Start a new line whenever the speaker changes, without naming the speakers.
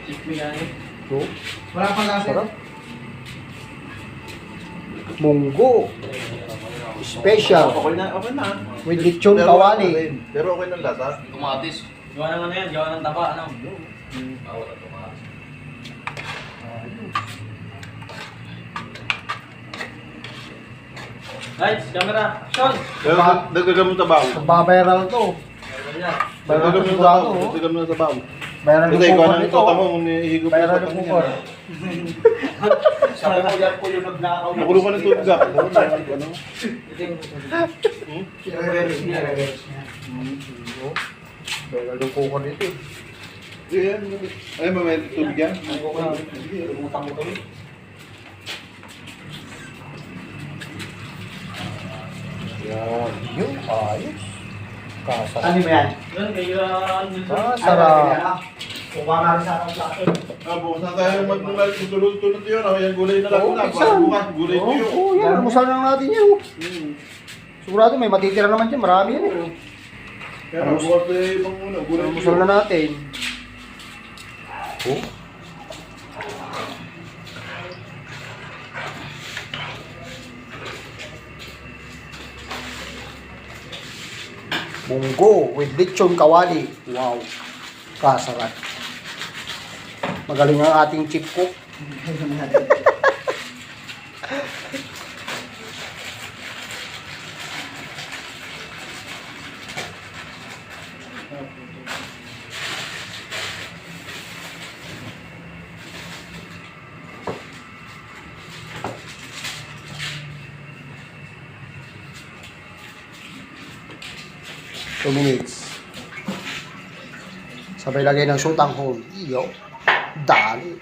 So,
Wala pang lasa.
sarap. Munggo. Special.
Okay na.
With lechon kawali.
Pero okay na lasa.
Kumatis. Gawa ng ano yan, gawa ng taba, ano? Wala kumatis. Lights, camera, action!
Pero dagdagan mo tabaw.
Magbabayaran to.
Dagdagan mo tabaw. Dagdagan mo tabaw.
Bayaran
Ito,
ng
ikaw
kupon
na
ito.
nito mo kung ihigop mo
Bayaran
sa
ng
kanya.
kupon.
Sabi ko yan po yung nagnakaw.
Nakulo ka ng tubig ako. Ano?
I-reverse niya.
Bayaran ng kupon ito.
Yan. Ay, may tubig yan.
Lumutang mo to.
Yan. Yun. Ayos. Kasarap.
Ano ba yan?
Yan, kaya...
Sarap.
Kuha nga rin sa akin plato.
Bukas na tayo magtulog-tulog yun. Yan, gulay na lang
Oo,
na.
pizza.
Bukas, gulay
Oo,
tuyo.
oo, yan. Almusal lang natin yan. Oh. Sigurado may matitira naman dyan. Marami yan. Eh.
Kaya bukas na ibang muna. Gulay
Almusal
tuyo.
na natin. Oh. Munggo with lechon kawali. Wow. Kasarap. Magaling ang ating chief cook. Two minutes. Sabay lagay ng sutang hole. Iyo. Dali.